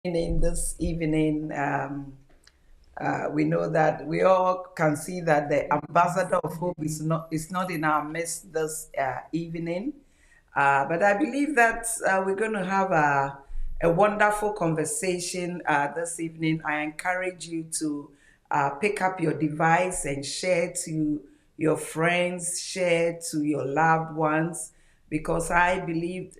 In this evening. We know that we all can see that the ambassador of hope is not in our midst this evening. But I believe that we're going to have a wonderful conversation this evening. I encourage you to pick up your device and share to your friends, share to your loved ones, because I believe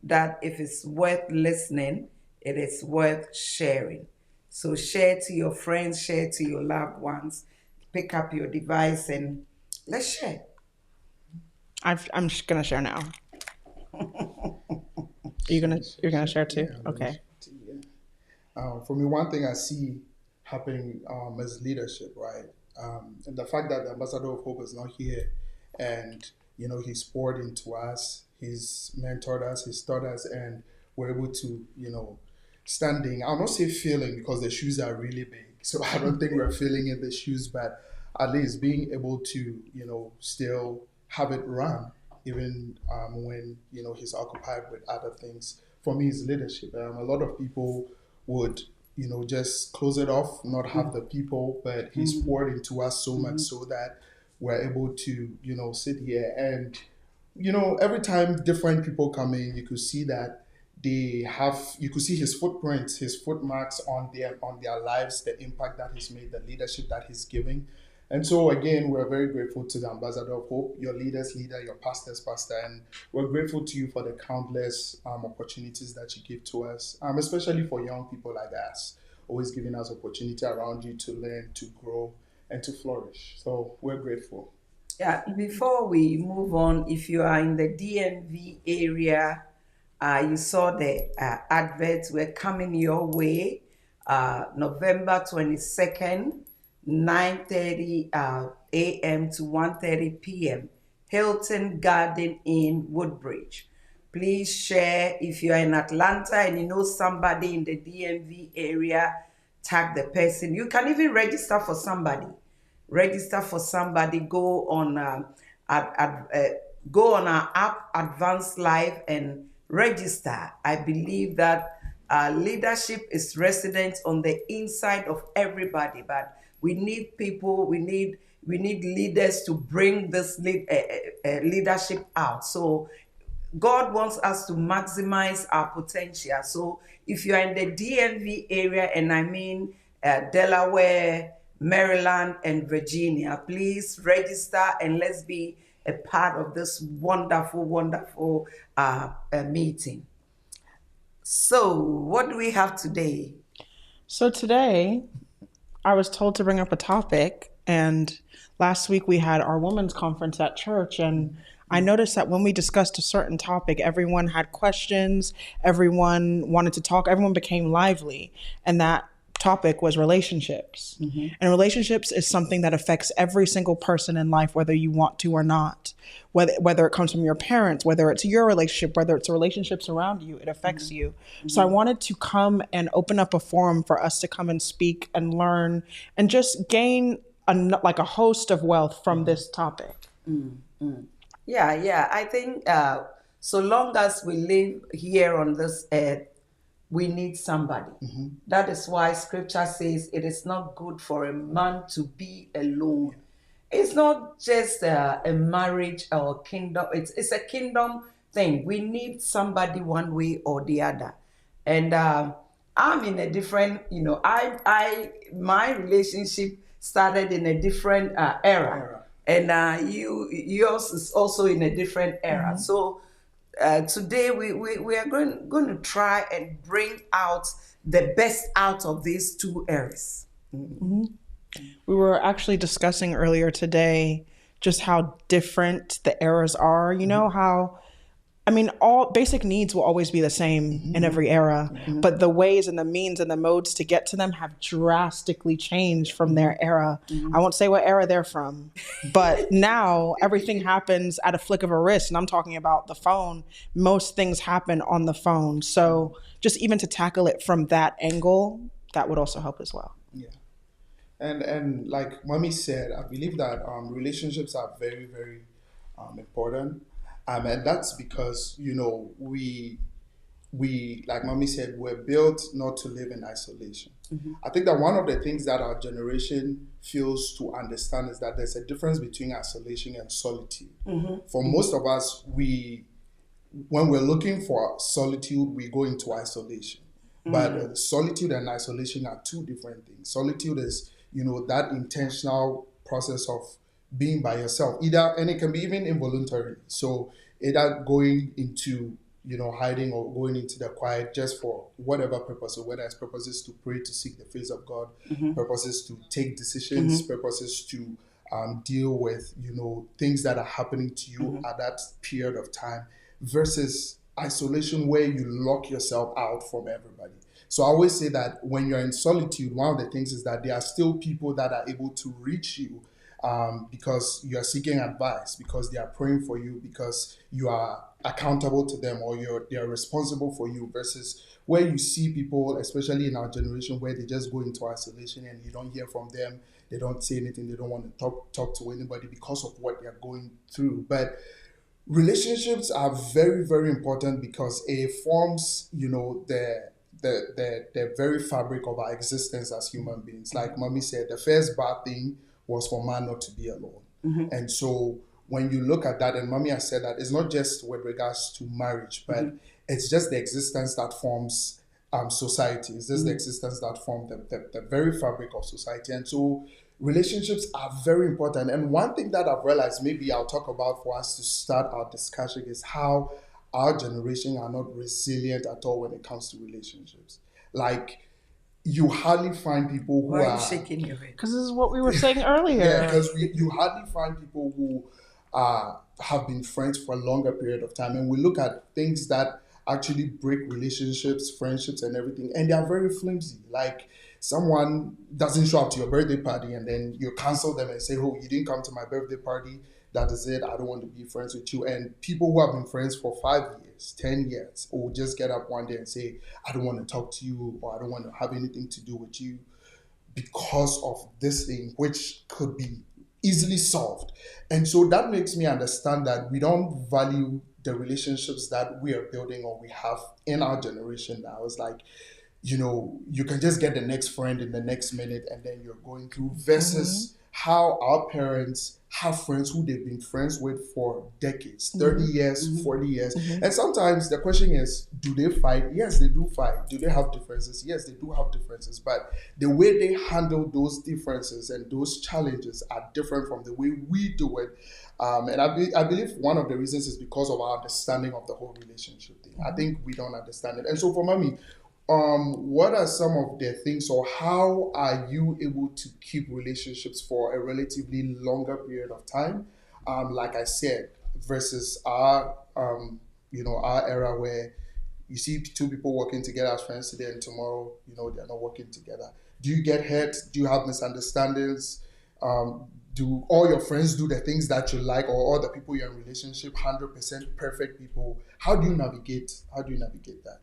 that if it's worth listening, it is worth sharing. So share to your friends, share to your loved ones, pick up your device and let's share. I'm just gonna share now. You're gonna share too? Yeah, Okay. yeah. For me, one thing I see happening is leadership, right? And the fact that the ambassador of hope is not here, and he's poured into us, he's mentored us, he's taught us, and we're able to standing. I'll not say feeling because the shoes are really big, so I don't think we're feeling in the shoes, but at least being able to still have it run even when he's occupied with other things. For me, is leadership. A lot of people would just close it off, not have the people, but he's poured into us so much so that we're able to sit here and every time different people come in, you could see that you could see his footprints, his footmarks on their lives, the impact that he's made, the leadership that he's giving. And so again, we're very grateful to the ambassador of hope, your leader's leader, your pastor's pastor, and we're grateful to you for the countless opportunities that you give to us, especially for young people like us, always giving us opportunity around you to learn, to grow, and to flourish. So we're grateful. Yeah, before we move on, if you are in the DMV area, you saw the adverts were coming your way. November 22nd, 9:30 a.m. to 1:30 p.m. Hilton Garden Inn, Woodbridge. Please share if you are in Atlanta and you know somebody in the DMV area, tag the person. You can even register for somebody. Go on go on our app Advanced Life and register. I believe that leadership is resident on the inside of everybody, but we need people, we need leaders to bring this leadership out. So God wants us to maximize our potential. So if you are in the DMV area, and I mean Delaware, Maryland, and Virginia, please register and let's be a part of this wonderful, wonderful meeting. So, what do we have today? So today, I was told to bring up a topic, and last week we had our women's conference at church, and I noticed that when we discussed a certain topic, everyone had questions, everyone wanted to talk, everyone became lively, and that topic was relationships. And relationships is something that affects every single person in life, whether you want to or not. Whether it comes from your parents, whether it's your relationship, whether it's the relationships around you, it affects you. So I wanted to come and open up a forum for us to come and speak and learn and just gain like a host of wealth from this topic. Yeah. I think so long as we live here on this earth, we need somebody. That is why scripture says it is not good for a man to be alone. It's not just a marriage or a kingdom, it's a kingdom thing. We need somebody one way or the other. And I'm in a different, my relationship started in a different era. And yours is also in a different era. So today we are going to try and bring out the best out of these two eras. We were actually discussing earlier today just how different the eras are. You know how, I mean, all basic needs will always be the same in every era, but the ways and the means and the modes to get to them have drastically changed from their era. I won't say what era they're from, but now everything happens at a flick of a wrist. And I'm talking about the phone. Most things happen on the phone. So just even to tackle it from that angle, that would also help as well. Yeah. And like Mommy said, I believe that relationships are very, very important. And that's because, we we, like Mommy said, we're built not to live in isolation. I think that one of the things that our generation fails to understand is that there's a difference between isolation and solitude. For most of us, when we're looking for solitude, we go into isolation. But solitude and isolation are two different things. Solitude is, that intentional process of being by yourself, and it can be even involuntarily. So either going into, hiding or going into the quiet just for whatever purpose, or whether it's purposes to pray, to seek the face of God, purposes to take decisions, purposes to deal with, things that are happening to you at that period of time, versus isolation where you lock yourself out from everybody. So I always say that when you're in solitude, one of the things is that there are still people that are able to reach you, because you are seeking advice, because they are praying for you, because you are accountable to them, or they are responsible for you, versus where you see people, especially in our generation, where they just go into isolation and you don't hear from them, they don't say anything, they don't want to talk to anybody because of what they're going through. But relationships are very, very important because it forms, the very fabric of our existence as human beings. Like Mommy said, the first bad thing was for man not to be alone. And so when you look at that, and Mommy has said that it's not just with regards to marriage, but it's just the existence that forms society. It's just the existence that forms the very fabric of society. And so relationships are very important. And one thing that I've realized, maybe I'll talk about for us to start our discussion, is how our generation are not resilient at all when it comes to relationships. Like, you hardly find people who Why are you shaking your head? Because this is what we were saying earlier. Yeah, because you hardly find people who have been friends for a longer period of time. And we look at things that actually break relationships, friendships, and everything, and they are very flimsy. Like, someone doesn't show up to your birthday party, and then you cancel them and say, oh, you didn't come to my birthday party, that is it, I don't want to be friends with you. And people who have been friends for 5 years, 10 years, will just get up one day and say, I don't want to talk to you, or I don't want to have anything to do with you because of this thing, which could be easily solved. And so that makes me understand that we don't value the relationships that we are building or we have in our generation now. It's like, you can just get the next friend in the next minute and then you're going through, versus how our parents have friends who they've been friends with for decades, 30 years, 40 years. And sometimes the question is, do they fight? Yes, they do fight. Do they have differences? Yes, they do have differences. But the way they handle those differences and those challenges are different from the way we do it. And I believe one of the reasons is because of our understanding of the whole relationship thing. I think we don't understand it. And so for Mommy, what are some of the things, or how are you able to keep relationships for a relatively longer period of time? Like I said, versus our era where you see two people working together as friends today and tomorrow, they're not working together. Do you get hurt? Do you have misunderstandings? Do all your friends do the things that you like, or all the people you're in relationship 100% perfect people? How do you navigate that?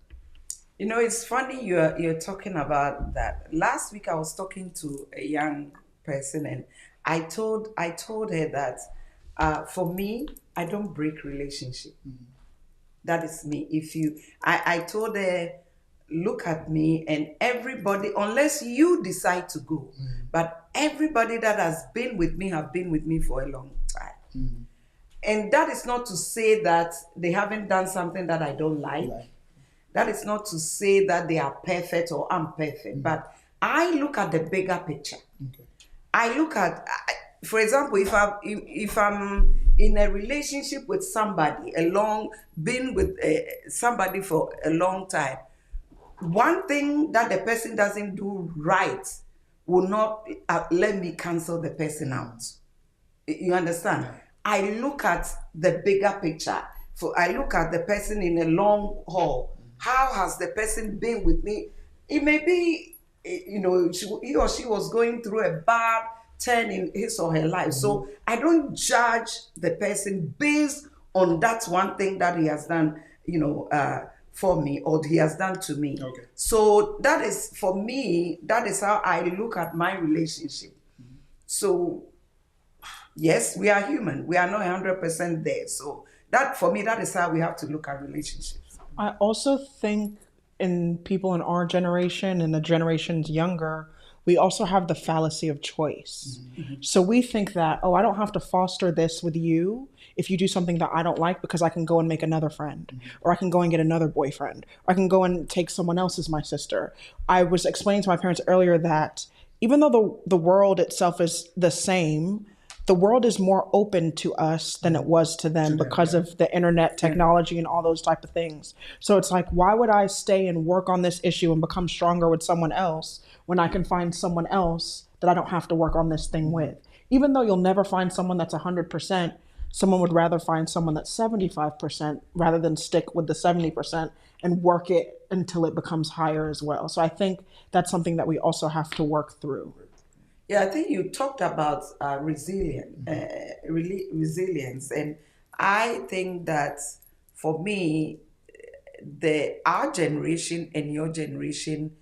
It's funny you're talking about that. Last week I was talking to a young person, and I told her that for me, I don't break relationship. That is me. I told her, look at me, and everybody, unless you decide to go, but everybody that has been with me have been with me for a long time. And that is not to say that they haven't done something that I don't like. That is not to say that they are perfect or unperfect, but I look at the bigger picture. I look at, for example, if I'm in a relationship with somebody, been with somebody for a long time, one thing that the person doesn't do right will not let me cancel the person out. You understand? I look at the bigger picture. I look at the person in a long haul. How has the person been with me? It may be, he or she was going through a bad turn in his or her life. So I don't judge the person based on that one thing that he has done, for me, or he has done to me. Okay. So that is, for me, that is how I look at my relationship. So yes, we are human. We are not 100% there. So that, for me, that is how we have to look at relationships. I also think in people in our generation and the generations younger, we also have the fallacy of choice. So we think that, oh, I don't have to foster this with you if you do something that I don't like because I can go and make another friend, or I can go and get another boyfriend, or I can go and take someone else as my sister. I was explaining to my parents earlier that even though the world itself is the same, the world is more open to us than it was to them because of the internet technology and all those type of things. So it's like, why would I stay and work on this issue and become stronger with someone else when I can find someone else that I don't have to work on this thing with? Even though you'll never find someone that's 100%, someone would rather find someone that's 75% rather than stick with the 70% and work it until it becomes higher as well. So I think that's something that we also have to work through. Yeah, I think you talked about resilience, and I think that for me, the our generation and your generation,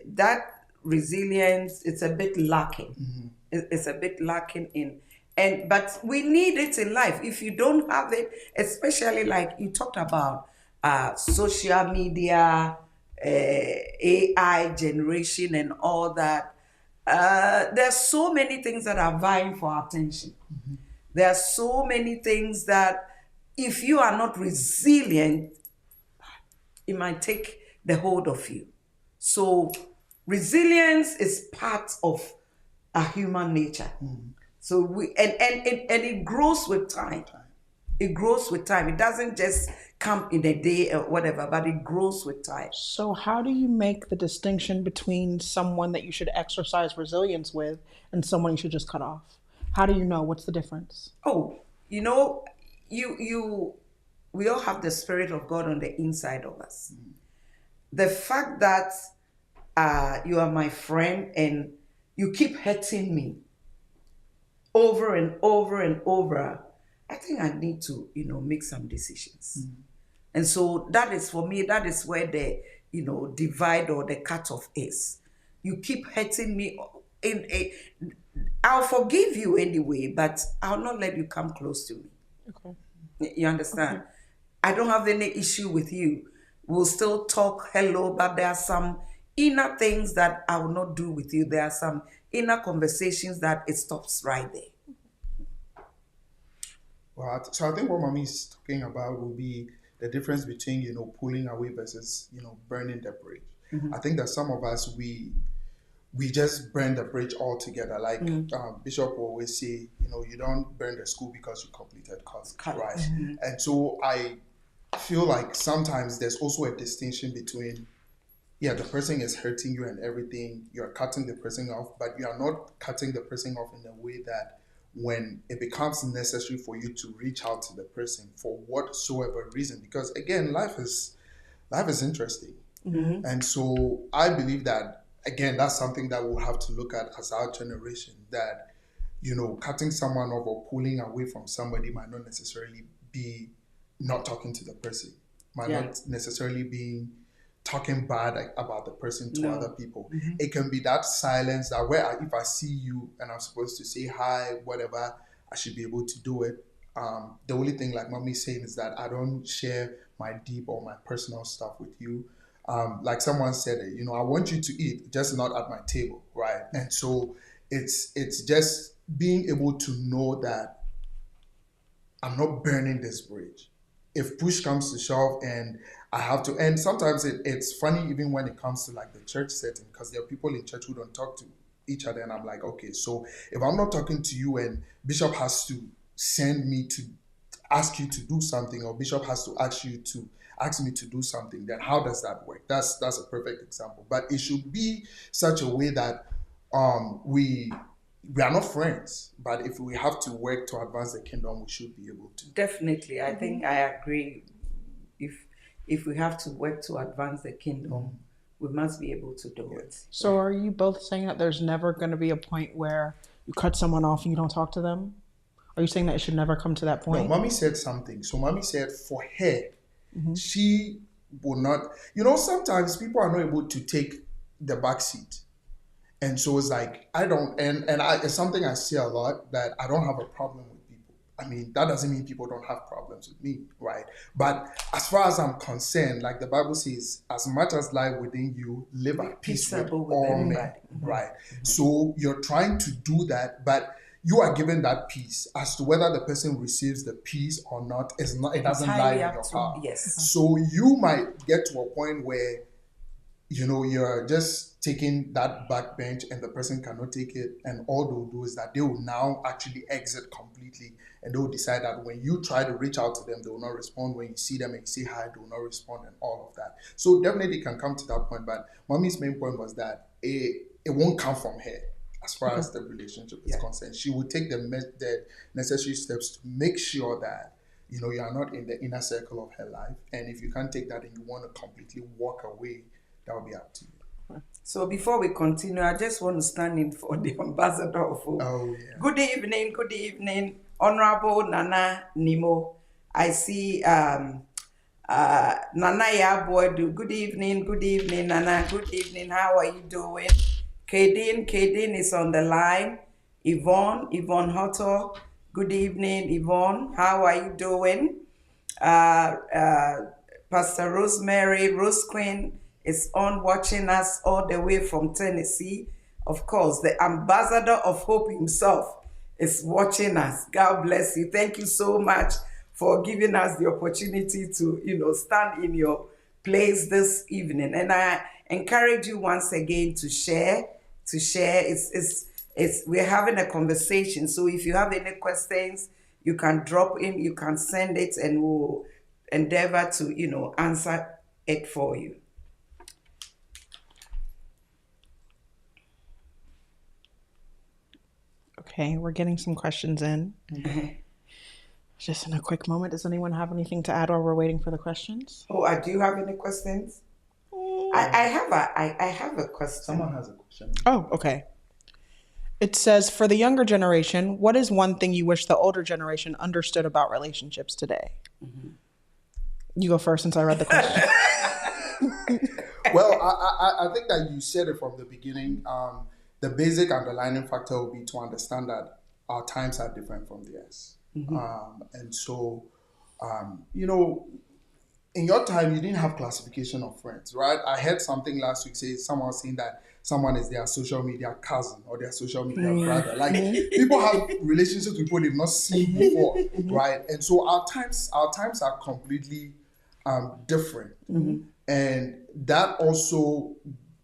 that resilience, it's a bit lacking. It's a bit lacking in, and but we need it in life. If you don't have it, especially like you talked about, social media, AI generation, and all that. There's so many things that are vying for our attention. There are so many things that if you are not resilient, it might take the hold of you. So resilience is part of a human nature. So and it grows with time. It grows with time. It doesn't just come in a day or whatever, but it grows with time. So, how do you make the distinction between someone that you should exercise resilience with and someone you should just cut off? How do you know? What's the difference? Oh, you know, you we all have the Spirit of God on the inside of us. The fact that you are my friend and you keep hurting me over and over and over, I think I need to, make some decisions. And so that is, for me, that is where the, divide or the cutoff is. You keep hurting me I'll forgive you anyway, but I'll not let you come close to me. Okay. You understand? I don't have any issue with you. We'll still talk, hello, but there are some inner things that I will not do with you. There are some inner conversations that it stops right there. Well, so I think what Mommy is talking about will be the difference between, pulling away versus, burning the bridge. I think that some of us, we just burn the bridge altogether. Like Bishop will always say, you don't burn the school because you completed college, right? And so I feel like sometimes there's also a distinction between, the person is hurting you and everything, you're cutting the person off, but you are not cutting the person off in a way that when it becomes necessary for you to reach out to the person for whatsoever reason, because again, life is interesting. And so I believe that, again, that's something that we'll have to look at as our generation, that, cutting someone off or pulling away from somebody might not necessarily be not talking to the person, might not necessarily be talking bad about the person to other people. It can be that silence that if I see you and I'm supposed to say hi, whatever, I should be able to do it. The only thing, like Mommy's saying, is that I don't share my deep or my personal stuff with you. Like someone said it, I want you to eat, just not at my table, right? And so it's just being able to know that I'm not burning this bridge. If push comes to shove and I have to, and sometimes it's funny even when it comes to like the church setting, because there are people in church who don't talk to each other, and I'm like, okay, so if I'm not talking to you and Bishop has to send me to ask you to do something, or Bishop has to ask me to do something, then how does that work? That's a perfect example. But it should be such a way that we are not friends, but if we have to work to advance the kingdom, we should be able to. Definitely. I think I agree. If we have to work to advance the kingdom, we must be able to do it. So are you both saying that there's never going to be a point where you cut someone off and you don't talk to them? Are you saying that it should never come to that point? No, Mommy said something. So Mommy said for her, she will not, sometimes people are not able to take the back seat. And so it's like, it's something I see a lot, that I don't have a problem with people. I mean, that doesn't mean people don't have problems with me, right? But as far as I'm concerned, like the Bible says, as much as life within you, live at peace with Peaceable with all everybody. men, right? So you're trying to do that, but you are given that peace. As to whether the person receives the peace or not, is not. It doesn't lie Entirely in up your to- power. yes. So you might get to a point where you're just taking that backbench and the person cannot take it, and all they'll do is that they will now actually exit completely, and they'll decide that when you try to reach out to them, they will not respond. When you see them and you say hi, they will not respond, and all of that. So definitely can come to that point, but mommy's main point was that it won't come from her as far as the relationship is concerned. She will take the necessary steps to make sure that you are not in the inner circle of her life, and if you can't take that and you want to completely walk away, that will be up to you. So before we continue, I just want to stand in for the ambassador of hope. Oh, yeah. Good evening, Honorable Nana Nimo. I see Nana Yaboy. Good evening, Nana. Good evening. How are you doing? Kadeen is on the line. Yvonne Hotto. Good evening, Yvonne. How are you doing? Pastor Rosemary, Rose Queen is on watching us all the way from Tennessee. Of course, the ambassador of hope himself is watching us. God bless you. Thank you so much for giving us the opportunity to, stand in your place this evening. And I encourage you once again to share. We're having a conversation. So if you have any questions, you can drop in, you can send it, and we'll endeavor to, answer it for you. Okay, we're getting some questions in. Just in a quick moment, does anyone have anything to add while we're waiting for the questions? Oh, do you have any questions? I have a question. Someone has a question. Oh, okay. It says, for the younger generation, what is one thing you wish the older generation understood about relationships today? You go first since I read the question. Well, I think that you said it from the beginning. The basic underlying factor will be to understand that our times are different from theirs. And so, in your time, you didn't have classification of friends, right? I heard something last week someone saying that someone is their social media cousin or their social media brother. Like, people have relationships with people they've not seen before, right? And so our times are completely different. And that also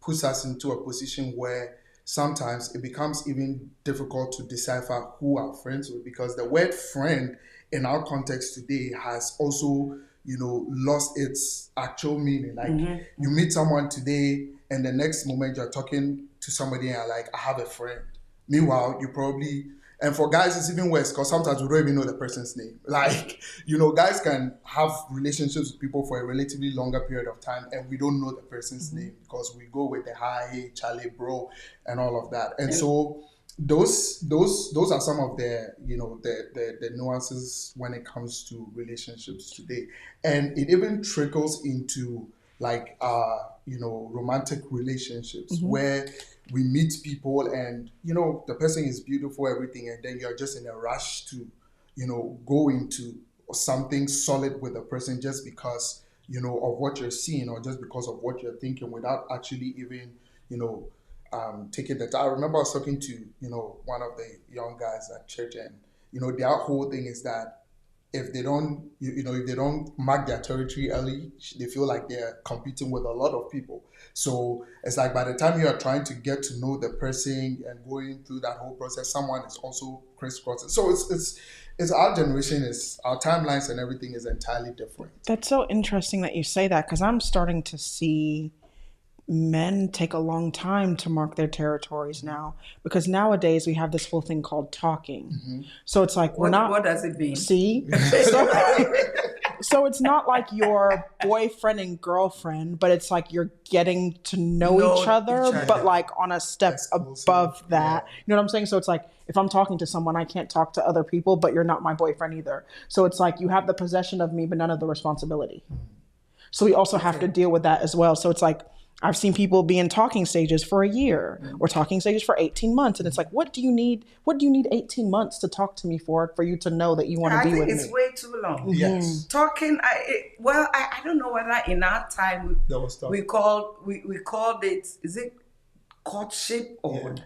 puts us into a position where sometimes it becomes even difficult to decipher who our friends are, because the word friend in our context today has also, lost its actual meaning. Like, you meet someone today and the next moment you're talking to somebody and you're like, I have a friend. Meanwhile, you probably, and for guys, it's even worse because sometimes we don't even know the person's name. Like, guys can have relationships with people for a relatively longer period of time and we don't know the person's name because we go with the hi, hey, Charlie, bro, and all of that. And so those are some of the the nuances when it comes to relationships today. And it even trickles into like romantic relationships where we meet people and the person is beautiful, everything, and then you're just in a rush to go into something solid with a person just because of what you're seeing or just because of what you're thinking without actually even taking the time. I remember I was talking to one of the young guys at church, and their whole thing is that if they don't if they don't mark their territory early, they feel like they're competing with a lot of people. So it's like by the time you are trying to get to know the person and going through that whole process, someone is also crisscrossing. So it's our generation, is our timelines and everything is entirely different. That's so interesting that you say that, because I'm starting to see men take a long time to mark their territories now, because nowadays we have this whole thing called talking. So it's like we're not. What does it mean? See, so it's not like your boyfriend and girlfriend, but it's like you're getting to know each other, but like on a step above that. You know what I'm saying? So it's like if I'm talking to someone, I can't talk to other people, but you're not my boyfriend either. So it's like you have the possession of me, but none of the responsibility. So we also have to deal with that as well. So it's like I've seen people be in talking stages for a year or talking stages for 18 months. And it's like, what do you need? What do you need 18 months to talk to me for you to know that you want to I be think with it's me? way too long. Yes. Talking, I don't know whether in our time That was tough. we called it, is it courtship or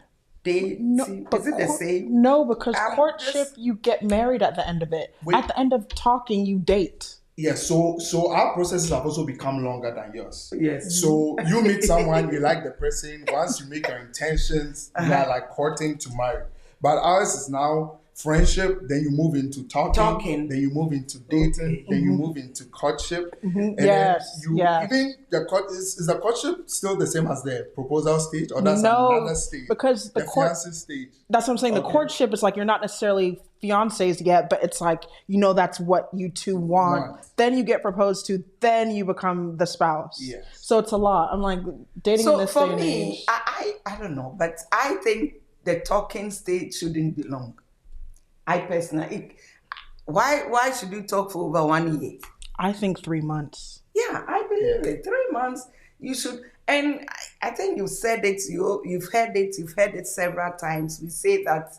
dating? Is it the same? No, because I'm courtship, just- you get married at the end of it. Wait. At the end of talking, you date. Yeah, so our processes have also become longer than yours. Yes. So you meet someone, you like the person. Once you make your intentions, you are like courting to marry. But ours is now friendship. Then you move into talking. Then you move into dating. Then you move into courtship. And Yes, then even the is the courtship still the same as the proposal stage, or that's another stage? Because the fiancé stage. That's what I'm saying. The courtship is like you're not necessarily fiancés yet, but it's like, that's what you two want. Then you get proposed to, then you become the spouse. Yes. So it's a lot. I'm like, dating in this day and age. So for me, I don't know, but I think the talking stage shouldn't be long. I personally, why should you talk for over 1 year? I think 3 months. Yeah, I believe it. 3 months, you should. And I think you said it, you've heard it several times. We say that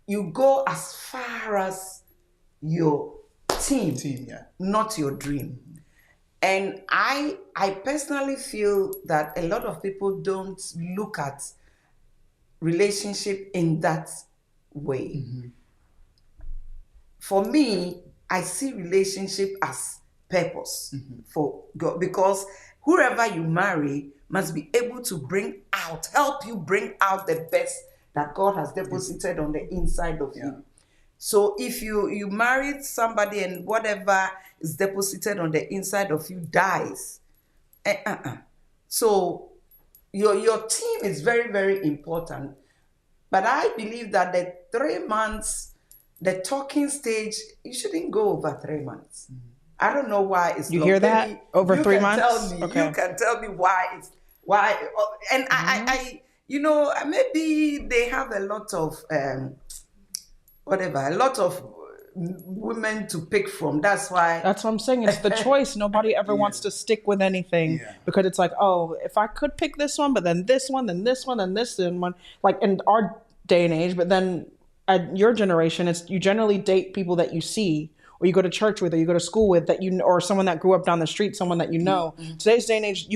you go as far as your team, not your dream. And I personally feel that a lot of people don't look at relationship in that way. For me, I see relationship as purpose for God, because whoever you marry must be able to help you bring out the best that God has deposited on the inside of you. So if you married somebody and whatever is deposited on the inside of you dies, so your team is very, very important. But I believe that the 3 months, the talking stage, you shouldn't go over 3 months. I don't know why it's You long. hear that? Maybe Over you 3 can months? Tell me, Okay. You can tell me why. And I maybe they have a lot of women to pick from. That's why. That's what I'm saying. It's the choice. Nobody ever wants to stick with anything because it's like, oh, if I could pick this one, but then this one, then this one, then this one. Like in our day and age, but then at your generation, it's you generally date people that you see, or you go to church with, or you go to school with, that you, or someone that grew up down the street, someone that you know. Today's day and age,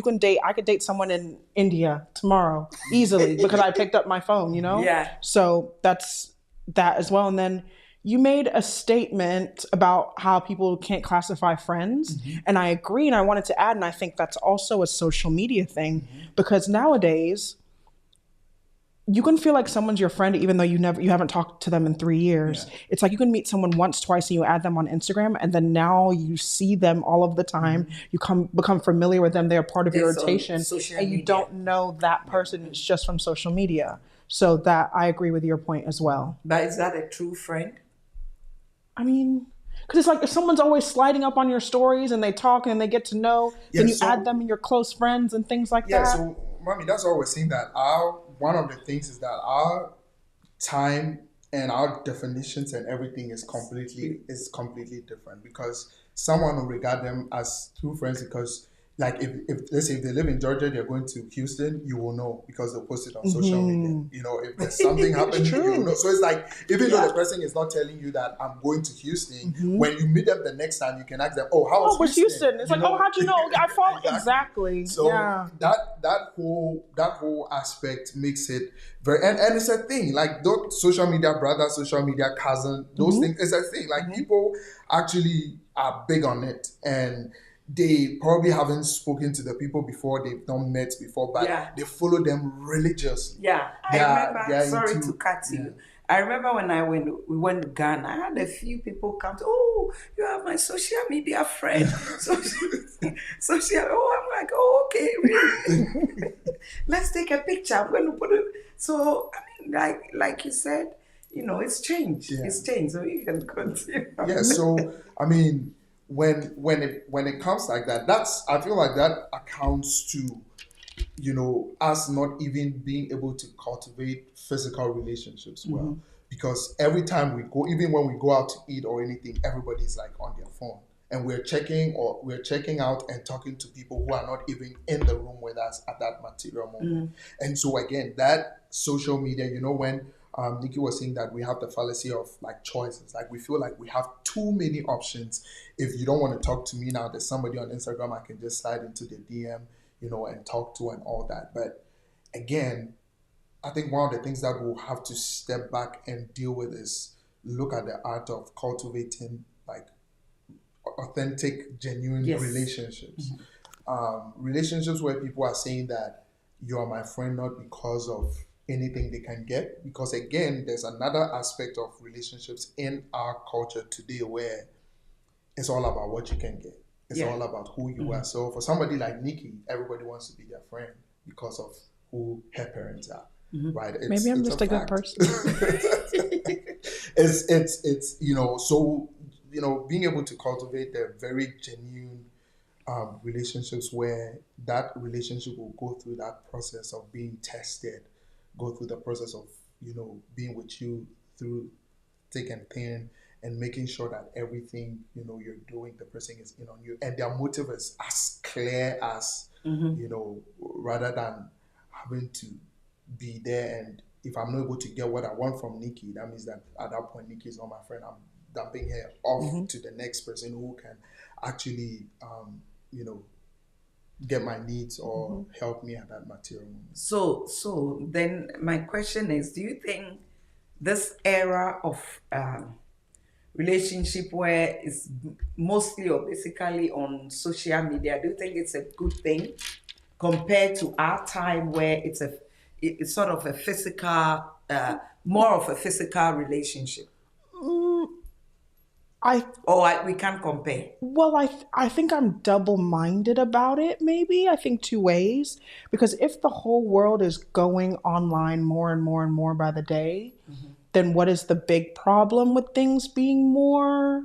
I could date someone in India tomorrow easily because I picked up my phone, Yeah. So that's that as well. And then you made a statement about how people can't classify friends. And I agree. And I wanted to add, and I think that's also a social media thing, because nowadays you can feel like someone's your friend even though you haven't talked to them in 3 years. It's like you can meet someone once, twice, and you add them on Instagram, and then now you see them all of the time. You become familiar with them. They're part of your rotation, and you don't know that person. It's just from social media. So that I agree with your point as well. But is that a true friend? I mean, because it's like if someone's always sliding up on your stories and they talk and they get to know, then you add them in your close friends and things like that. Yeah, so, Mommy, that's all we're saying, that one of the things is that our time and our definitions and everything is completely different, because someone will regard them as true friends because, like, if let's say if they live in Georgia, they're going to Houston, you will know because they'll post it on social media. If there's something happening, you will know. So it's like, even though the person is not telling you that I'm going to Houston, when you meet them the next time, you can ask them, "Oh, how was Houston?" It's like, "Oh, how'd you know?" I follow exactly. So that whole aspect makes it very, and it's a thing. Like, those social media brother, social media cousin, those things, it's a thing. Like, people actually are big on it, and they probably haven't spoken to the people before, they've not met before, but they follow them religiously. Yeah, I remember. Sorry to cut you. I remember when we went to Ghana, I had a few people come to, "Oh, you are my social media friend." Social. Oh, I'm like, "Oh, okay, really? Let's take a picture. I'm going to put it." So, I mean, like you said, it's changed. Yeah. It's changed, so you can continue. Yeah. So, I mean, when it comes like that, I feel like that accounts to, us not even being able to cultivate physical relationships well. Because every time we go, even when we go out to eat or anything, everybody's like on their phone. and we're checking out and talking to people who are not even in the room with us at that material moment. And so again, that social media, when Nikki was saying that we have the fallacy of like choices, like we feel like we have too many options. If you don't want to talk to me now, there's somebody on Instagram I can just slide into the DM, and talk to and all that. But again, I think one of the things that we'll have to step back and deal with is look at the art of cultivating like authentic, genuine relationships. Relationships where people are saying that you are my friend not because of anything they can get. Because again, there's another aspect of relationships in our culture today where it's all about what you can get. It's all about who you are. So for somebody like Nikki, everybody wants to be their friend because of who her parents are. Right? Maybe I'm just a good person. it's so being able to cultivate the very genuine relationships where that relationship will go through that process of being tested, go through the process of being with you through thick and thin, and making sure that everything you're doing, the person is in on you, and their motive is as clear as rather than having to be there. And if I'm not able to get what I want from Nikki, that means that at that point Nikki is not my friend. I'm dumping her off to the next person who can actually get my needs or help me at that material moment. So then my question is, do you think this era of relationship where it's mostly or basically on social media, do you think it's a good thing compared to our time where it's sort of a physical, more of a physical relationship? We can't compare. Well, I think I'm double-minded about it, maybe. I think two ways. Because if the whole world is going online more and more and more by the day, then what is the big problem with things being more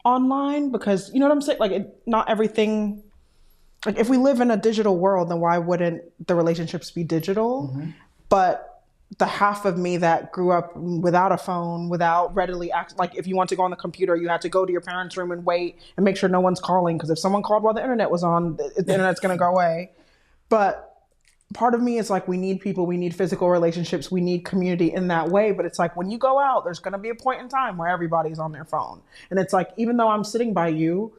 online? Because, you know what I'm saying? Like, not everything... Like, if we live in a digital world, then why wouldn't the relationships be digital? But the half of me that grew up without a phone, without readily like if you want to go on the computer, you had to go to your parents' room and wait and make sure no one's calling, because if someone called while the internet was on, the internet's going to go away. But part of me is like, we need people, we need physical relationships, we need community in that way. But it's like, when you go out, there's going to be a point in time where everybody's on their phone. And it's like, even though I'm sitting by you,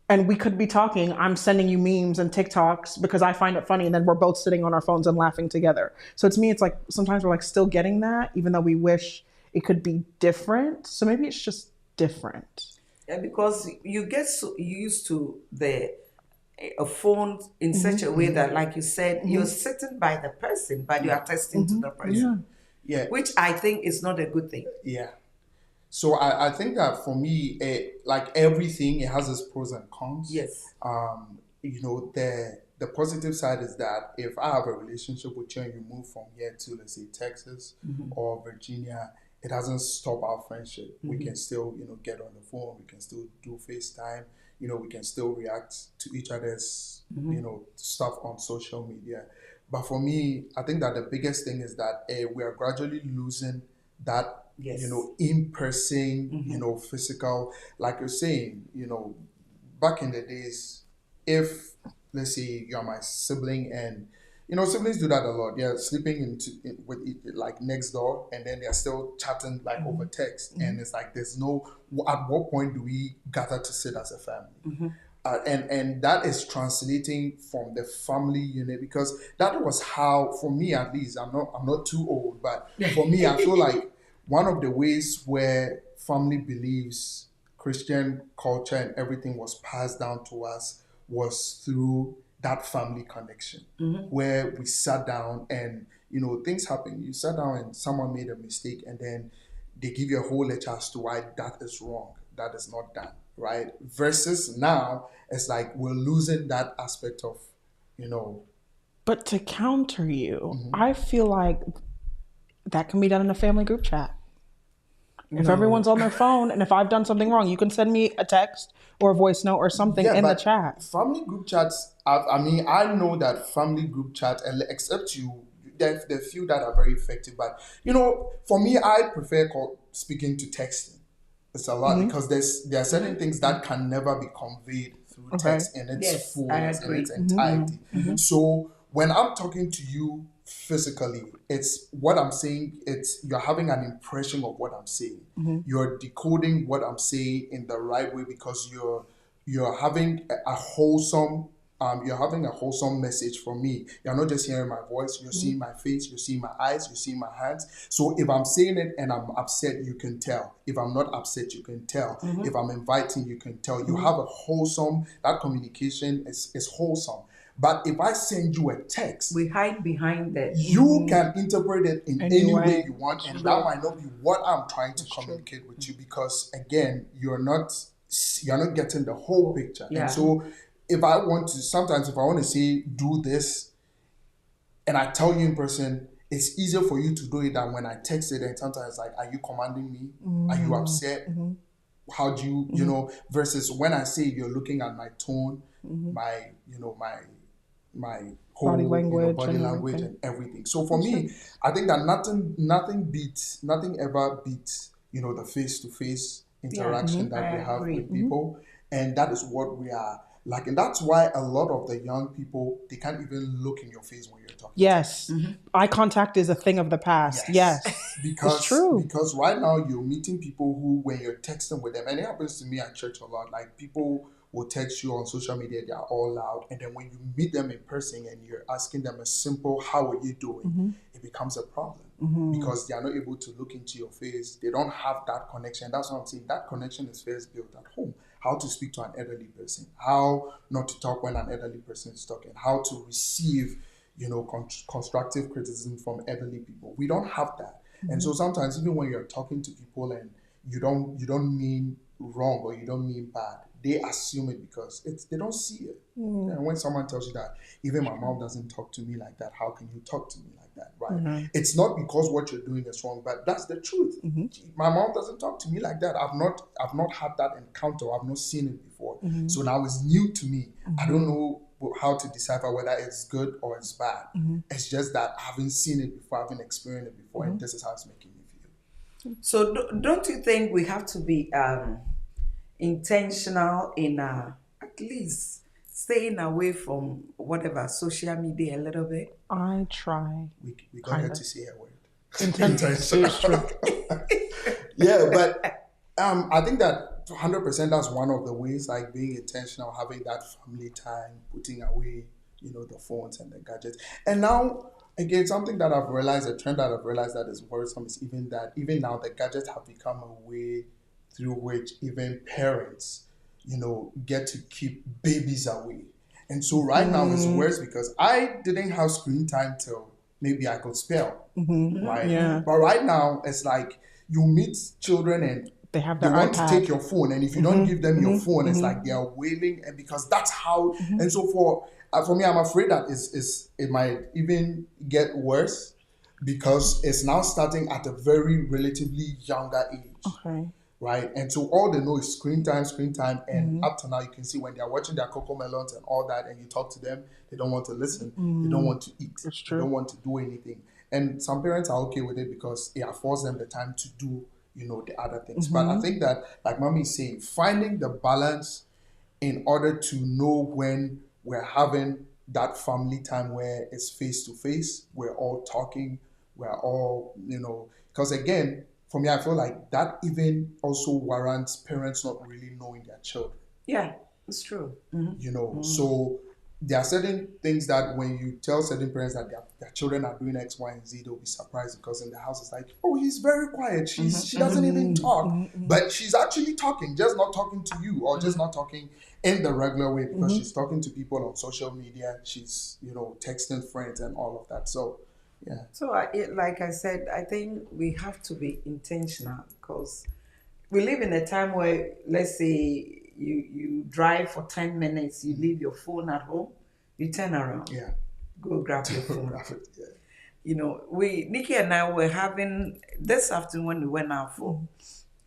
and we could be talking, I'm sending you memes and TikToks because I find it funny, and then we're both sitting on our phones and laughing together. So to me, it's like sometimes we're like still getting that, even though we wish it could be different. So maybe it's just different. Yeah, because you get so used to a phone in such a way that, like you said, you're sitting by the person, but you are texting to the person. Yeah. Which I think is not a good thing. Yeah. So I think that for me, like everything, it has its pros and cons. Yes. The positive side is that if I have a relationship with you and you move from here to, let's say, Texas or Virginia, it doesn't stop our friendship. We can still, get on the phone. We can still do FaceTime. We can still react to each other's, stuff on social media. But for me, I think that the biggest thing is that we are gradually losing that, in person, physical, like you're saying, back in the days, if let's say you're my sibling and siblings do that a lot. They're sleeping with like next door, and then they're still chatting like over text, and it's like there's no. At what point do we gather to sit as a family? And that is translating from the family unit, because that was how, for me at least, I'm not too old, but for me, I feel like one of the ways where family beliefs, Christian culture, and everything was passed down to us was through that family connection, where we sat down and, things happen. You sat down and someone made a mistake, and then they give you a whole lecture as to why that is wrong, that is not done, right? Versus now, it's like we're losing that aspect of, But to counter you, I feel like that can be done in a family group chat. If everyone's on their phone, and if I've done something wrong, you can send me a text or a voice note or something in the chat. Family group chats, I know that family group chat, except there are few that are very effective. But, for me, I prefer speaking to texting. It's a lot because there are certain things that can never be conveyed through text in its Yes, I fullness, in agree. its entirety. So when I'm talking to you physically, it's what I'm saying, it's you're having an impression of what I'm saying. You're decoding what I'm saying in the right way because you're having a wholesome you're having a wholesome message from me. You're not just hearing my voice, you're seeing my face, you're seeing my eyes, you're seeing my hands. So if I'm saying it and I'm upset, you can tell. If I'm not upset, you can tell. If I'm inviting, you can tell. You have a wholesome, that communication is wholesome. But if I send you a text, We hide behind that. you can interpret it in any way you want, and True. that might not be what I'm trying to communicate with you because again, you're not getting the whole picture. Yeah. And so if I want to say do this and I tell you in person, it's easier for you to do it than when I text it and sometimes like, are you commanding me? Are you upset? How do you, you know, versus when I say you're looking at my tone, my, you know, my whole Body language, body and language everything. and everything. So for me, I think that nothing ever beats, you know, the face-to-face interaction that I we have agree. with people. And that is what we are like. And that's why a lot of the young people, they can't even look in your face when you're talking. Yes. Eye contact is a thing of the past. Yes. Because It's true. because right now you're meeting people who, when you're texting with them, and it happens to me at church a lot, like people will text you on social media, they are all loud, and then when you meet them in person and you're asking them a simple "how are you doing," it becomes a problem because they are not able to look into your face. They don't have that connection. That's what I'm saying. That connection is first built at home. How to speak to an elderly person, how not to talk when an elderly person is talking, how to receive, you know, constructive criticism from elderly people. We don't have that. And so sometimes even when you're talking to people and you don't mean wrong or you don't mean bad, they assume it because they don't see it. And when someone tells you that even my mom doesn't talk to me like that, how can you talk to me like that, right? It's not because what you're doing is wrong, but that's the truth. My mom doesn't talk to me like that. I've not had that encounter. I've not seen it before. So now it's new to me. I don't know how to decipher whether it's good or it's bad. It's just that I haven't seen it before, I haven't experienced it before, and this is how it's making me feel. So don't you think we have to be intentional in at least staying away from whatever social media a little bit? I try. We got her to say a word. Intentional. It's true. Yeah, but I think that 100% that's one of the ways, like being intentional, having that family time, putting away, you know, the phones and the gadgets. And now, again, something that I've realized, a trend that I've realized that is worrisome is even now the gadgets have become a way through which even parents, you know, get to keep babies away. And so right now it's worse because I didn't have screen time till maybe I could spell, right? Yeah. But right now it's like you meet children and They have they their want iPad. to take your phone, and if you don't give them your phone, it's like they are wailing, and because that's how. And so for me, I'm afraid that it might even get worse because it's now starting at a very relatively younger age. Okay. Right, and so all they know is screen time, and up to now you can see when they are watching their cocoa melons and all that, and you talk to them, they don't want to listen, they don't want to eat, That's they true. don't want to do anything, and some parents are okay with it because it affords them the time to do, you know, the other things. But I think that, like Mommy is saying, finding the balance in order to know when we're having that family time where it's face to face, we're all talking, we're all, you know, because again, for me, I feel like that even also warrants parents not really knowing their children. Yeah, it's true. You know, so there are certain things that when you tell certain parents that their children are doing X, Y, and Z, they'll be surprised because in the house it's like, oh, he's very quiet. She doesn't even talk, but she's actually talking, just not talking to you or just not talking in the regular way because she's talking to people on social media. She's, you know, texting friends and all of that. So, yeah. So, like I said, I think we have to be intentional because we live in a time where, let's say, you drive for 10 minutes, you leave your phone at home, you turn around, go grab your phone. Yeah. You know, Nikki and I were having, this afternoon when we went out for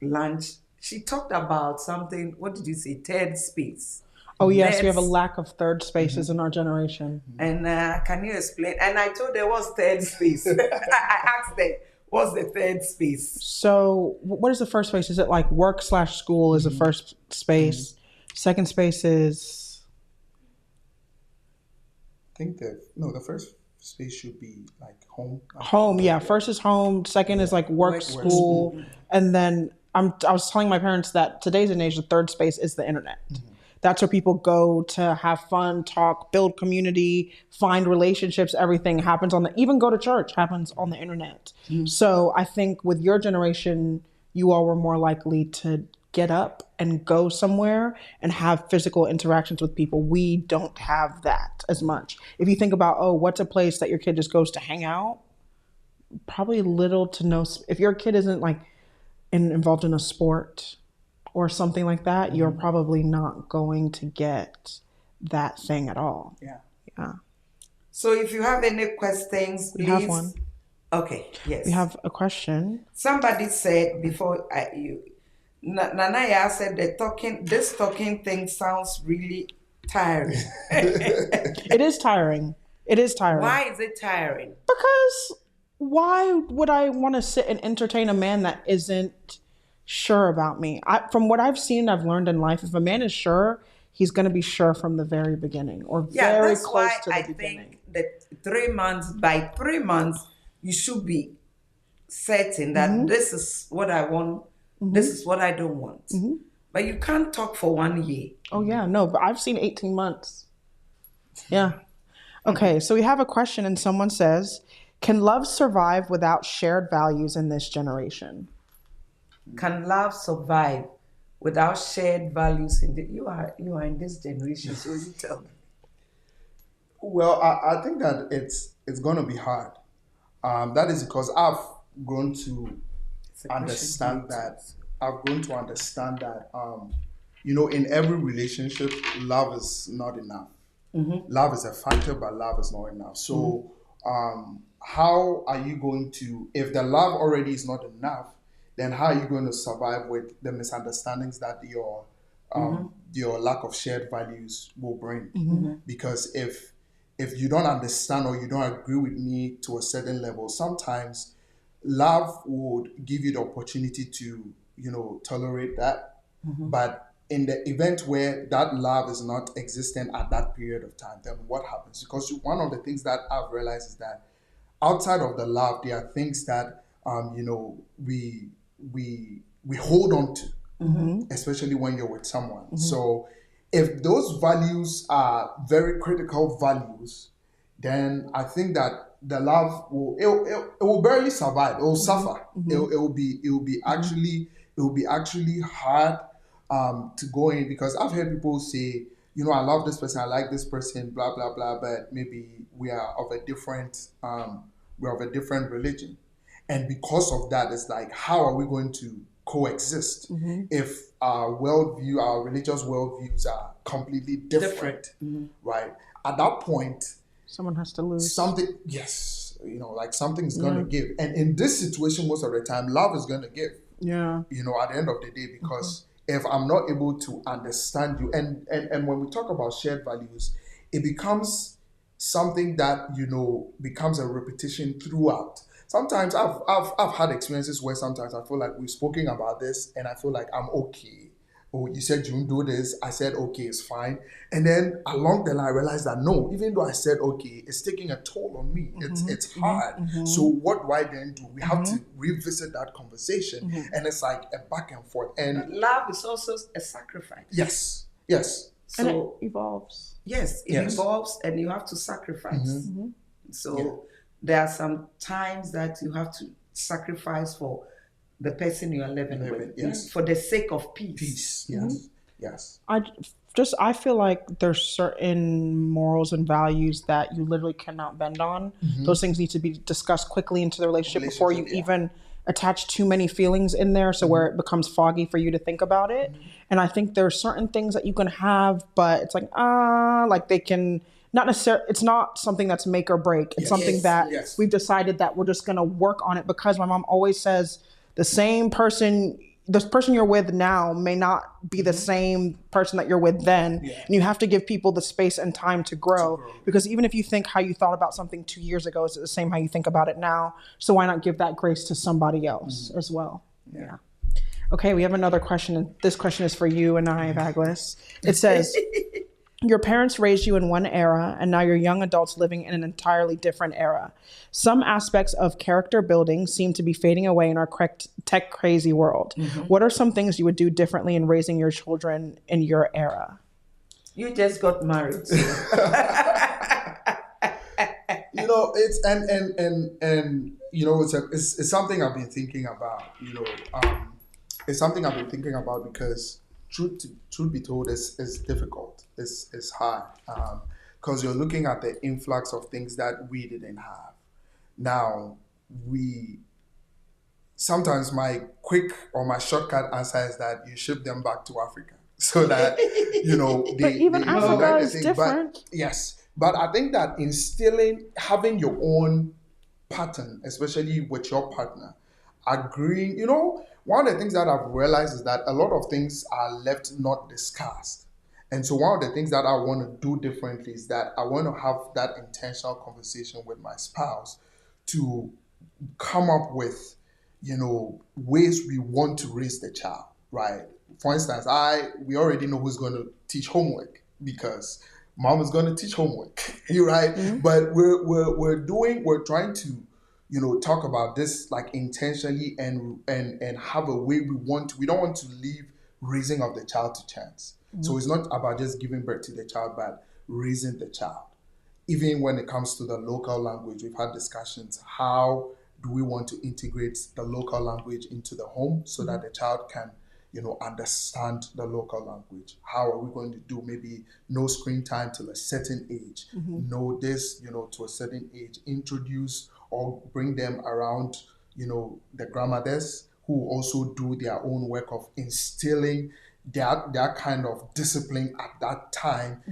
lunch, she talked about something, what did you say, third space. Oh, yes, we have a lack of third spaces in our generation. And can you explain? And I told her, what's third space? I asked her, What's the third space? So what is the first space? Is it like work/school is the first space? Second space is... I think the first space should be like home. Home, yeah. First is home. Second is like work, school. And then I was telling my parents that today's age, the third space is the internet. That's where people go to have fun, talk, build community, find relationships. Everything happens even go to church happens on the internet. So I think with your generation, you all were more likely to get up and go somewhere and have physical interactions with people. We don't have that as much. If you think about, what's a place that your kid just goes to hang out? Probably little to no. If your kid isn't like involved in a sport or something like that, you're probably not going to get that thing at all. Yeah. So if you have any questions, please. We have one. Okay, yes. We have a question. Somebody said before Nanaya said this talking thing sounds really tiring. It is tiring. Why is it tiring? Because why would I want to sit and entertain a man that isn't sure about me? From what I've seen, I've learned in life, if a man is sure, he's going to be sure from the very beginning or very close to the beginning. That's why I think that by 3 months, you should be certain that this is what I want, this is what I don't want. But you can't talk for 1 year. Oh, yeah. No, but I've seen 18 months. Yeah. Okay, so we have a question and someone says, can love survive without shared values in this generation? Can love survive without shared values? You are in this generation, so you tell me. Well, I think that it's going to be hard. That is because I've grown to understand that. In every relationship, love is not enough. Love is a factor, but love is not enough. So, how are you going to, if the love already is not enough, then how are you going to survive with the misunderstandings that your lack of shared values will bring? Because if you don't understand or you don't agree with me to a certain level, sometimes love would give you the opportunity to, tolerate that. But in the event where that love is not existent at that period of time, then what happens? Because one of the things that I've realized is that outside of the love, there are things that, we hold on to, especially when you're with someone. So if those values are very critical values, then I think that the love will barely survive. It will suffer. It will be actually hard to go in, because I've heard people say, I love this person, I like this person, blah blah blah, but maybe we are of a different religion, and because of that, it's like, how are we going to coexist if our religious worldviews are completely different. Right? At that point, someone has to lose something. Yes, something's gonna give, and in this situation, most of the time, love is gonna give. Yeah. At the end of the day, because if I'm not able to understand you, and when we talk about shared values, it becomes something that becomes a repetition throughout. Sometimes I've had experiences where sometimes I feel like we've spoken about this and I feel like I'm okay. Oh, you said you won't do this. I said, okay, it's fine. And then along the line, I realized that no, even though I said, okay, it's taking a toll on me. It's hard. So what do I then do? We have to revisit that conversation. And it's like a back and forth. And love is also a sacrifice. Yes. So, and it evolves. Yes, it evolves and you have to sacrifice. So there are some times that you have to sacrifice for the person you are living with, for the sake of peace. Yes. I feel like there's certain morals and values that you literally cannot bend on. Those things need to be discussed quickly into the relationship before you even attach too many feelings in there, so where it becomes foggy for you to think about it. And I think there are certain things that you can have, but it's like they can not necessarily, it's not something that's make or break. It's something that we've decided that we're just going to work on it, because my mom always says the same person the person you're with now may not be the same person that you're with then. Yeah. And you have to give people the space and time to grow. Because even if you think how you thought about something 2 years ago is the same how you think about it now. So why not give that grace to somebody else as well? Yeah. Okay, we have another question. And this question is for you and I, Vaglis. It says, your parents raised you in one era, and now you're young adults living in an entirely different era. Some aspects of character building seem to be fading away in our tech crazy world. What are some things you would do differently in raising your children in your era? You just got married. So. You know, it's and you know, it's something I've been thinking about. You know, it's something I've been thinking about because truth be told, it's difficult. It's hard because you're looking at the influx of things that we didn't have. Now, sometimes my quick or my shortcut answer is that you ship them back to Africa so that, you know, but even Africa is different. But, yes, but I think that having your own pattern, especially with your partner, agreeing, you know, one of the things that I've realized is that a lot of things are left not discussed. And so one of the things that I want to do differently is that I want to have that intentional conversation with my spouse to come up with, you know, ways we want to raise the child, right? For instance, we already know who's going to teach homework because mom is going to teach homework, right? Mm-hmm. But we're trying to, you know, talk about this like intentionally and have a way we don't want to leave raising of the child to chance. Mm-hmm. So it's not about just giving birth to the child, but raising the child. Even when it comes to the local language, we've had discussions. How do we want to integrate the local language into the home so that the child can, you know, understand the local language? How are we going to do maybe no screen time till a certain age? No this, you know, to a certain age. Introduce or bring them around, you know, the grandmothers who also do their own work of instilling that kind of discipline at that time.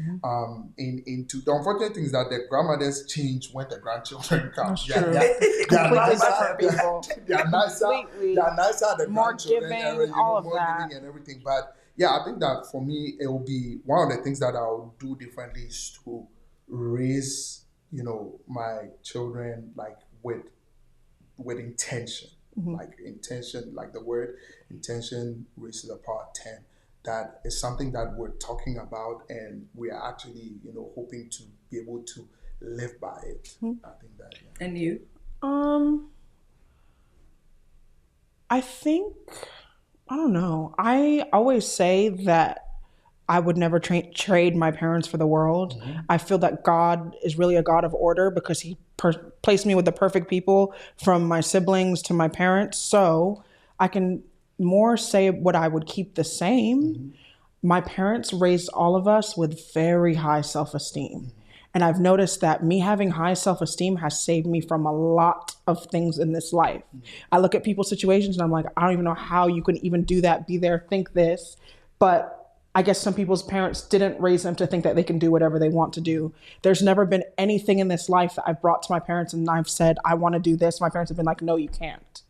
Into the unfortunate thing is that the grandmothers change when the grandchildren come. That's true. They are nicer. They are nicer. The more grandchildren, giving, all of more that, giving and everything. But yeah, I think that for me, it will be one of the things that I'll do differently is to raise, you know, my children like with intention. Like intention, like the word intention raised to the power of 10. That is something that we're talking about, and we are actually, you know, hoping to be able to live by it. I think that. Yeah. And you? I think, I don't know. I always say that I would never trade my parents for the world. I feel that God is really a God of order because he placed me with the perfect people, from my siblings to my parents. So I can more say what I would keep the same. My parents raised all of us with very high self-esteem. And I've noticed that me having high self-esteem has saved me from a lot of things in this life. I look at people's situations and I'm like, I don't even know how you can even do that, be there, think this. But I guess some people's parents didn't raise them to think that they can do whatever they want to do. There's never been anything in this life that I've brought to my parents and I've said, I want to do this. My parents have been like, no, you can't.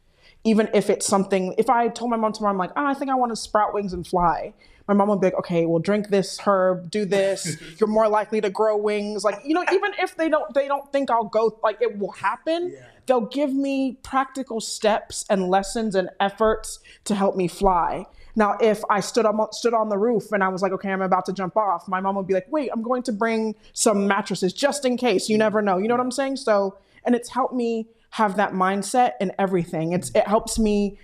Even if it's something, if I told my mom tomorrow, I'm like, I think I want to sprout wings and fly. My mom would be like, okay, well, drink this herb, do this. You're more likely to grow wings. Like, you know, even if they don't think I'll go, like it will happen. Yeah. They'll give me practical steps and lessons and efforts to help me fly. Now, if I stood on the roof and I was like, okay, I'm about to jump off, my mom would be like, wait, I'm going to bring some mattresses just in case. You never know. You know what I'm saying? So, and it's helped me have that mindset in everything. It helps me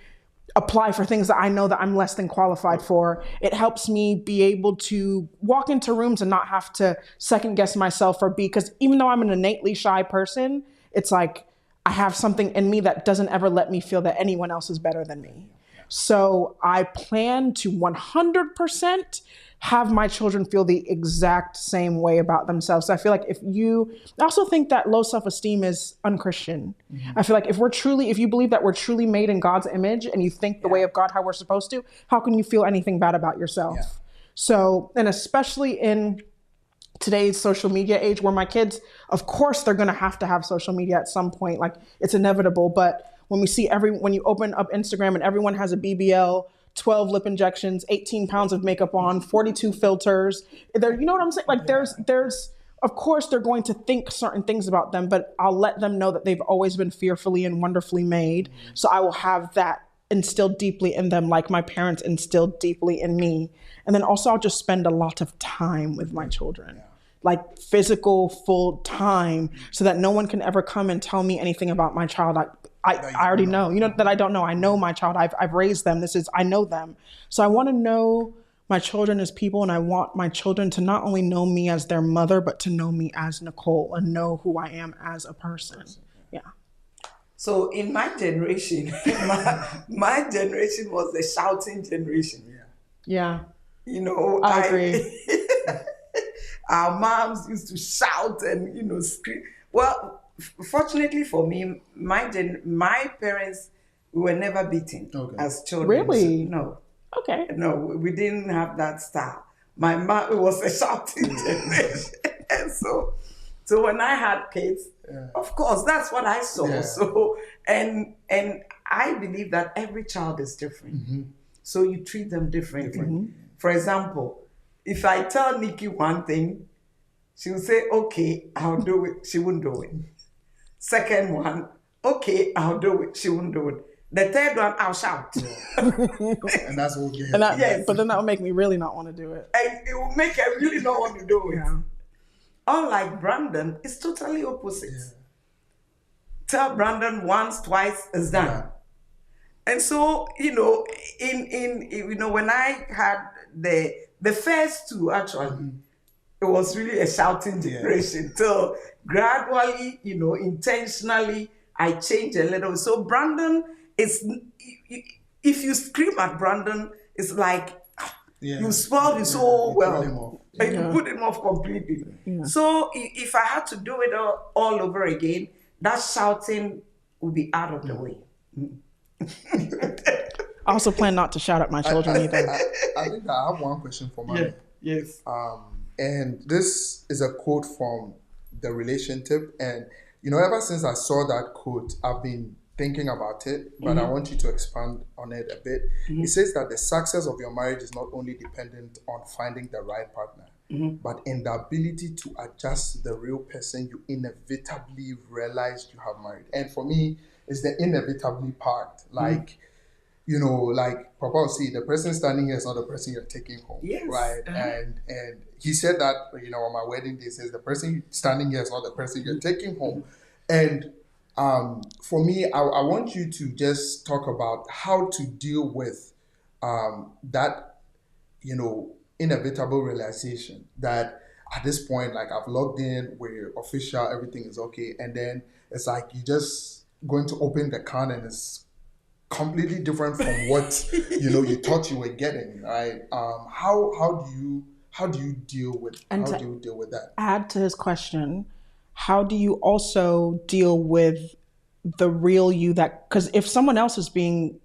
apply for things that I know that I'm less than qualified for. It helps me be able to walk into rooms and not have to second guess myself because even though I'm an innately shy person, it's like I have something in me that doesn't ever let me feel that anyone else is better than me. So I plan to 100% have my children feel the exact same way about themselves. So I feel like I also think that low self-esteem is unchristian. I feel like if you believe that we're truly made in God's image and you think the way of God, how we're supposed to, how can you feel anything bad about yourself? Yeah. So, and especially in today's social media age where my kids, of course, they're going to have social media at some point. Like it's inevitable. But when we see when you open up Instagram and everyone has a BBL 12 lip injections, 18 pounds of makeup on, 42 filters. You know what I'm saying? Like there's, of course they're going to think certain things about them, but I'll let them know that they've always been fearfully and wonderfully made. So I will have that instilled deeply in them, like my parents instilled deeply in me. And then also I'll just spend a lot of time with my children. Like physical full time, so that no one can ever come and tell me anything about my child. I already know, that I don't know. I know my child. I've raised them. I know them. So I want to know my children as people, and I want my children to not only know me as their mother, but to know me as Nicole and know who I am as a person. Yeah. So in my generation, my generation was the shouting generation. Yeah. I agree. Our moms used to shout and, scream. Well, fortunately for me, my parents were never beaten as children. Really? No. Okay. No, we didn't have that style. My mom was a shouting generation. And so when I had kids, of course, that's what I saw. Yeah. So, and I believe that every child is different. So you treat them differently. For example, if I tell Nikki one thing, she will say, okay, I'll do it. She won't do it. Second one, okay, I'll do it. She won't do it. The third one, I'll shout. And that's what we'll get. Yes. But then that will make me really not want to do it. And it will make her really not want to do it. Yeah. Unlike Brandon, it's totally opposite. Yeah. Tell Brandon once, twice, it's done. Yeah. And so, when I had the first two, actually, it was really a shouting generation. Till gradually, intentionally, I changed a little. So Brandon is, if you scream at Brandon, it's like you spoiled his whole world. You put him off completely. Yeah. So if I had to do it all over again, that shouting would be out of the way. I also plan not to shout at my children either. I think I have one question for Mami. Yes. And this is a quote from The Relationship. And, ever since I saw that quote, I've been thinking about it, but I want you to expand on it a bit. It says that the success of your marriage is not only dependent on finding the right partner, but in the ability to adjust to the real person you inevitably realized you have married. And for me, it's the inevitably part. Like, like Papa will say, the person standing here is not the person you're taking home, right? And he said that, on my wedding day, says the person standing here is not the person you're taking home. And for me, I want you to just talk about how to deal with that, inevitable realization that at this point, like I've logged in, we're official, everything is okay. And then it's like you just going to open the can and it's completely different from what you thought you were getting, right? How do you deal with that? Add to his question, how do you also deal with the real you because if someone else is being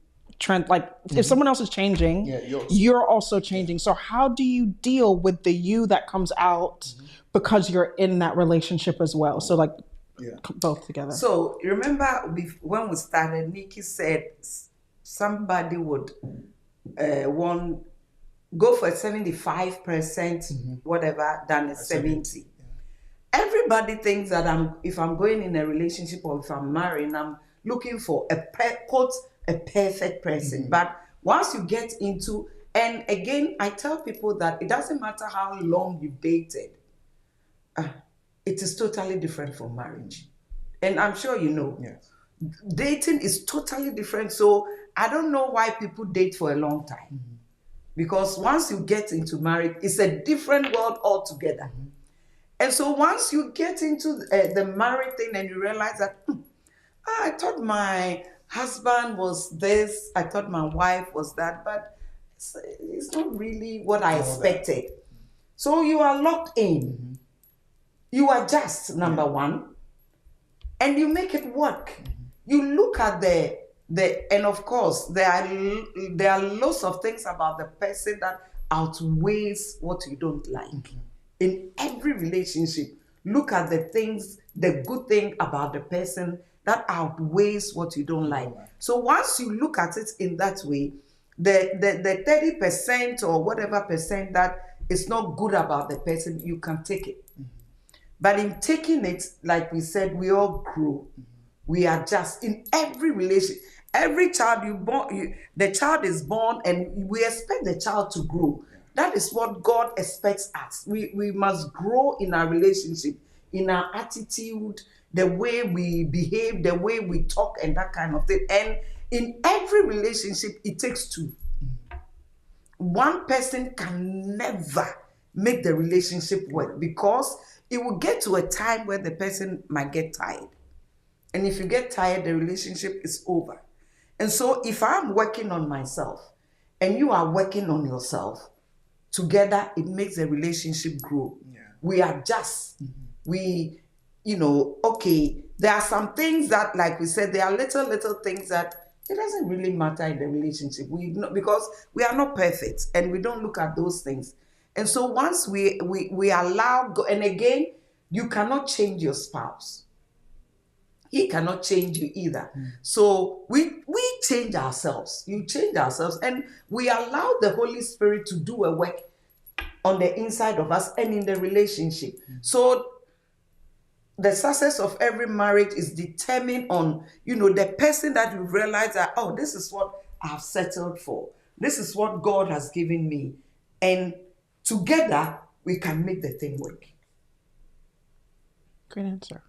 if someone else is changing, you're also changing. So how do you deal with the you that comes out because you're in that relationship as well? So both together. So remember when we started, Nikki said somebody would go for 75% whatever than a 70. Everybody thinks that if I'm going in a relationship or if I'm marrying, I'm looking for a perfect person. But once you get into, and again, I tell people that it doesn't matter how long you've dated, it is totally different from marriage. And I'm sure dating is totally different. So I don't know why people date for a long time. Because once you get into marriage, it's a different world altogether. And so once you get into the married thing and you realize that, I thought my husband was this, I thought my wife was that, but it's not really what I expected. So you are locked in. You adjust, number one, and you make it work. You look at and of course, there are lots of things about the person that outweighs what you don't like. In every relationship, look at the good thing about the person that outweighs what you don't like. So once you look at it in that way, the 30% or whatever percent that is not good about the person, you can take it. But in taking it, like we said, we all grow. We adjust in every relation. Every child the child is born, and we expect the child to grow. That is what God expects us. We must grow in our relationship, in our attitude, the way we behave, the way we talk, and that kind of thing. And in every relationship, it takes two. One person can never make the relationship work, because it will get to a time where the person might get tired. And if you get tired, the relationship is over. And so if I'm working on myself and you are working on yourself, together it makes the relationship grow. Yeah. We adjust. We, okay, there are some things that, like we said, there are little things that it doesn't really matter in the relationship. Because we are not perfect and we don't look at those things. And so once we allow, and again, you cannot change your spouse. He cannot change you either. So we change ourselves. You change ourselves, and we allow the Holy Spirit to do a work on the inside of us and in the relationship. So the success of every marriage is determined on, the person that you realize that, oh, this is what I've settled for. This is what God has given me. And together we can make the thing work. Great answer.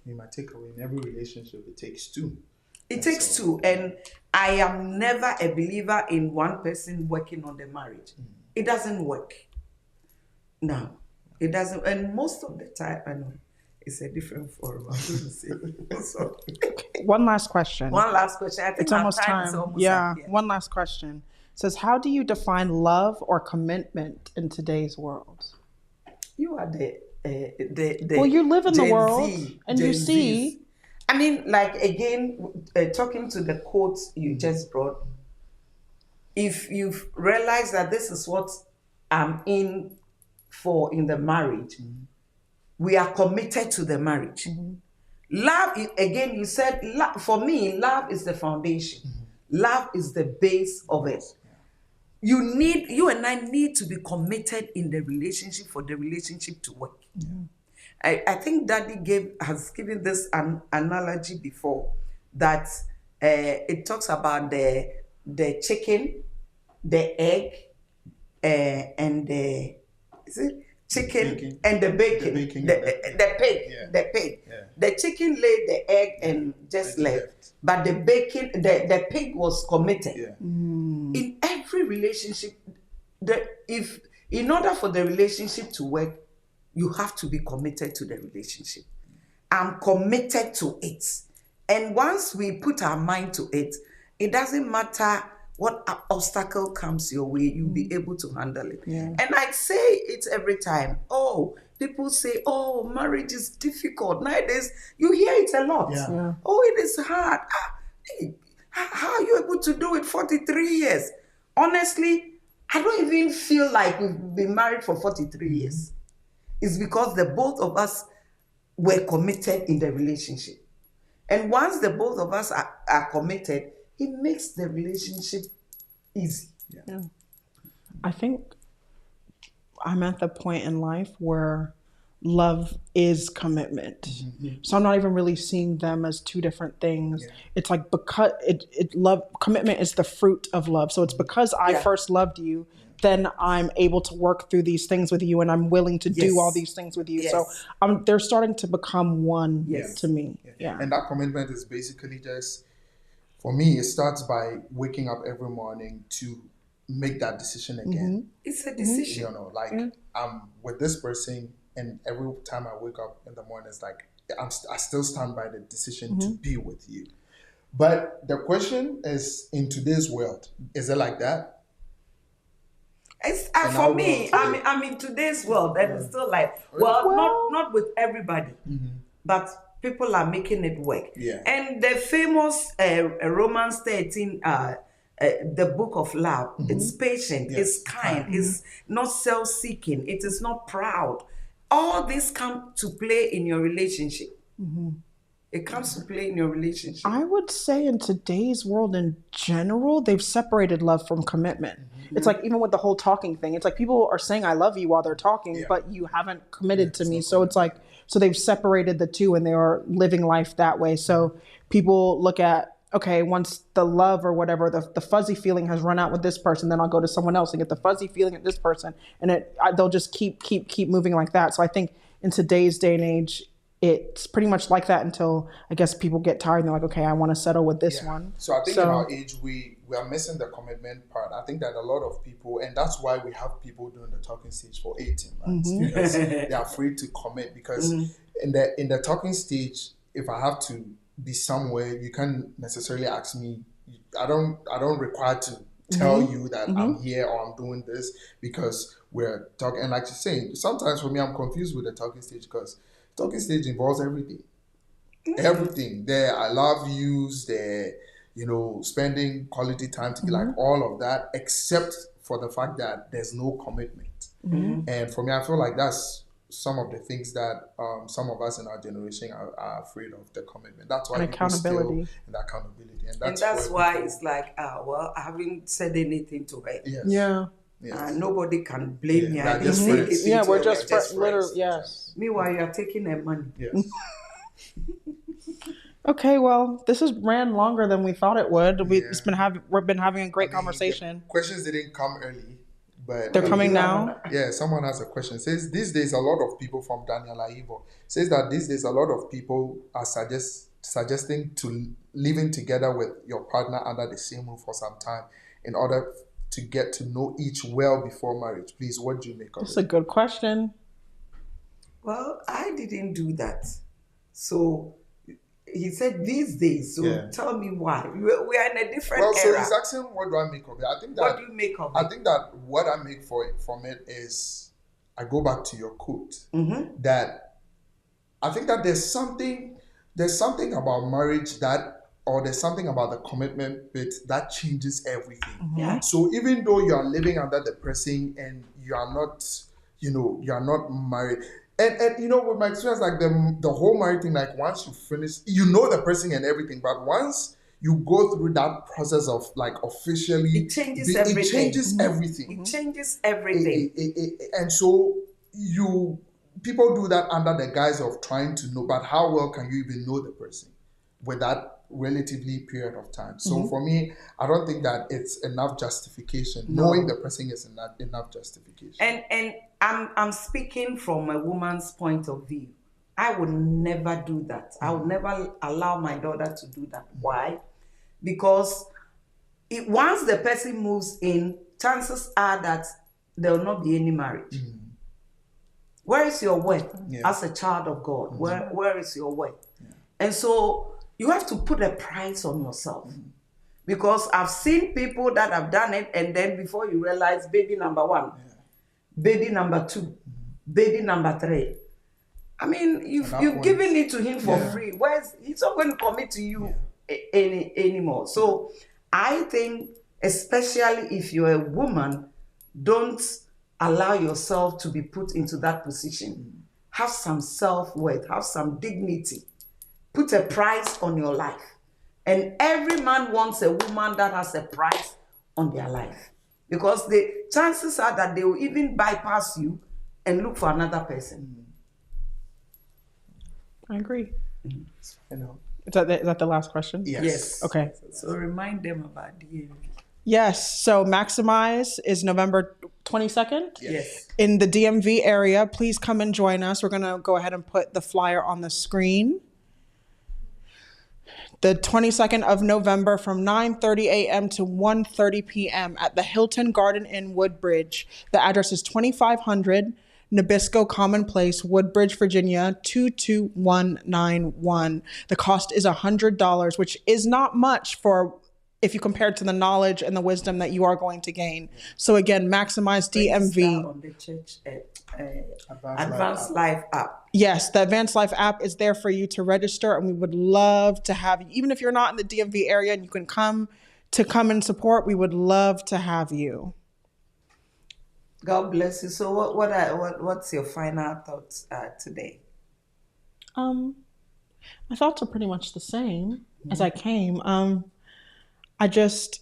My takeaway, in every relationship, it takes two. It takes two. And I am never a believer in one person working on the marriage. It doesn't work. No, it doesn't. And most of the time, I know it's a different forum. So, one last question. I think it's almost time. Is almost yeah. up. Yeah. One last question. It says, how do you define love or commitment in today's world? You are the well, you live in the world and Gen you see. Z's. I mean, like, again, talking to the quotes you just brought, if you've realized that this is what I'm in for in the marriage, we are committed to the marriage. Love, again, you said, for me, love is the foundation. Love is the base of it. You and I need to be committed in the relationship for the relationship to work. I think Daddy has given this analogy before, that it talks about the chicken, the egg, and the chicken and the bacon, the pig. Yeah. The chicken laid the egg and just left. But the bacon, the pig was committed. Yeah. In every relationship, in order for the relationship to work, you have to be committed to the relationship. I'm committed to it. And once we put our mind to it, it doesn't matter what obstacle comes your way, you'll be able to handle it. Yeah. And I say it every time. Oh, people say, oh, marriage is difficult. Nowadays, you hear it a lot. Yeah. Oh, it is hard. How are you able to do it 43 years? Honestly, I don't even feel like we've been married for 43 years. It's because the both of us were committed in the relationship. And once the both of us are committed, it makes the relationship easy. Yeah. I think I'm at the point in life where love is commitment. So I'm not even really seeing them as two different things. Yeah. It's like, because commitment is the fruit of love. So it's because I first loved you, then I'm able to work through these things with you, and I'm willing to do all these things with you. Yes. So they're starting to become one to me. Yeah. And that commitment is basically just, for me, it starts by waking up every morning to make that decision again. It's a decision. I'm with this person, and every time I wake up in the morning, it's like, I still stand by the decision to be with you. But the question is, in today's world, is it like that? It's, for me, I'm in today's world, and it's still like, not with everybody, but people are making it work. Yeah. And the famous Romans 13, the book of love, it's patient, it's kind, it's not self-seeking, it is not proud. All this come to play in your relationship. It comes to play in your relationship. I would say in today's world in general, they've separated love from commitment. It's like even with the whole talking thing, it's like people are saying I love you while they're talking, but you haven't committed to me. So it's like, so they've separated the two and they are living life that way. So people look at, okay, once the love or whatever, the fuzzy feeling has run out with this person, then I'll go to someone else and get the fuzzy feeling at this person. And they'll just keep moving like that. So I think in today's day and age, it's pretty much like that until I guess people get tired and they're like, okay, I want to settle with this one. So I think in our age, we are missing the commitment part. I think that a lot of people, and that's why we have people doing the talking stage for 18 months, because they're afraid to commit. Because in the talking stage, if I have to be somewhere, you can't necessarily ask me. I don't require to tell you that I'm here or I'm doing this, because we're talking. And like you're saying, sometimes for me, I'm confused with the talking stage, because talking stage involves everything. Everything. There I love yous, there, spending quality time together, like all of that, except for the fact that there's no commitment. And for me, I feel like that's some of the things that some of us in our generation are afraid of, the commitment. That's why accountability. And accountability. And that's why it's like, well, I haven't said anything to her. Yes. Yeah. Yes. Nobody can blame me. I didn't just say friends. anything Yeah, to we're her. just literally, yes. Meanwhile, you're taking her money. Yes. Okay, well, this has ran longer than we thought it would. We've been having a great conversation. Questions didn't come early, but They're coming now. Yeah, someone has a question. It says these days a lot of people, from Daniela Ivo, says that these days a lot of people are suggesting to living together with your partner under the same roof for some time in order to get to know each well before marriage. Please, what do you make of it? That's a good question. Well, I didn't do that. So he said these days. So tell me why. We are in a different era. So he's asking, what do I make of it? I think that, what do you make of it? I think that what I make from it is, I go back to your quote, that I think that there's something about marriage or there's something about the commitment bit that changes everything. Yeah. So even though you are living under the person and you are not married, and with my experience, like the whole married thing, like once you finish, the person and everything, but once you go through that process of like officially, it changes everything. It changes everything. It changes everything. And so people do that under the guise of trying to know, but how well can you even know the person with that relatively period of time? So for me, I don't think that it's enough justification. No. Knowing the person is enough justification. And I'm speaking from a woman's point of view. I would never do that. I would never allow my daughter to do that. Why? Because once the person moves in, chances are that there will not be any marriage. Where is your worth as a child of God? Where is your worth? And so you have to put a price on yourself. Because I've seen people that have done it, and then before you realize, baby number 1, baby number 2, baby number 3. I mean, you've given it to him for free. He's not going to commit to you anymore. So I think, especially if you're a woman, don't allow yourself to be put into that position. Have some self-worth, have some dignity. Put a price on your life. And every man wants a woman that has a price on their life. Because the chances are that they will even bypass you and look for another person. I agree. I know. Is that the last question? Yes. Okay. So remind them about DMV. Yes. So Maximize is November 22nd. Yes. In the DMV area. Please come and join us. We're going to go ahead and put the flyer on the screen. The 22nd of November from 9:30 a.m. to 1:30 p.m. at the Hilton Garden Inn, Woodbridge. The address is 2500 Nabisco Common Place, Woodbridge, Virginia, 22191. The cost is $100, which is not much if you compare it to the knowledge and the wisdom that you are going to gain. So again, Maximize DMV. On the church Advanced Life app. Yes, the Advanced Life app is there for you to register, and we would love to have you. Even if you're not in the DMV area and you can come and support, we would love to have you. God bless you. So what's your final thoughts today? My thoughts are pretty much the same as I came. I just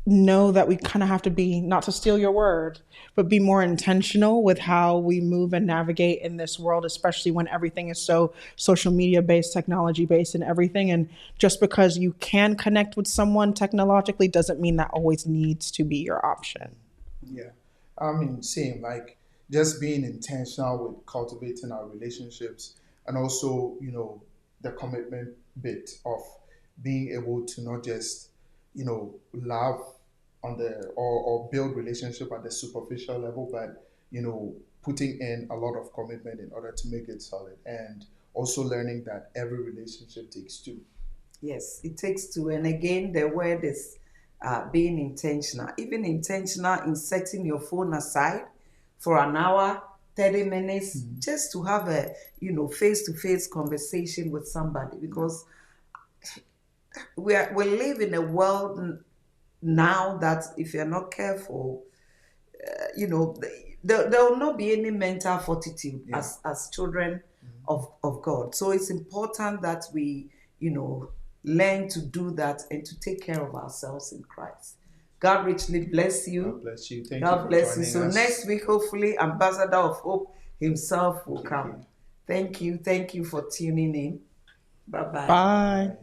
know that we kind of have to be, not to steal your word, but be more intentional with how we move and navigate in this world, especially when everything is so social media based, technology based, and everything. And just because you can connect with someone technologically doesn't mean that always needs to be your option. Yeah. I mean, same, like just being intentional with cultivating our relationships and also, the commitment bit of being able to not just, love on the or build relationship at the superficial level, but, putting in a lot of commitment in order to make it solid. And also learning that every relationship takes two. Yes, it takes two. And again, the word is being intentional. Even intentional in setting your phone aside for an hour, 30 minutes, just to have a, face-to-face conversation with somebody. Because we live in a world now that if you're not careful, there will not be any mental fortitude as children of God. So it's important that we, learn to do that and to take care of ourselves in Christ. God richly bless you. God bless you. Thank you God for bless you. joining So us. next week, hopefully, Ambassador of Hope himself will come. you. Thank you. Thank you for tuning in. Bye-bye. Bye. Bye.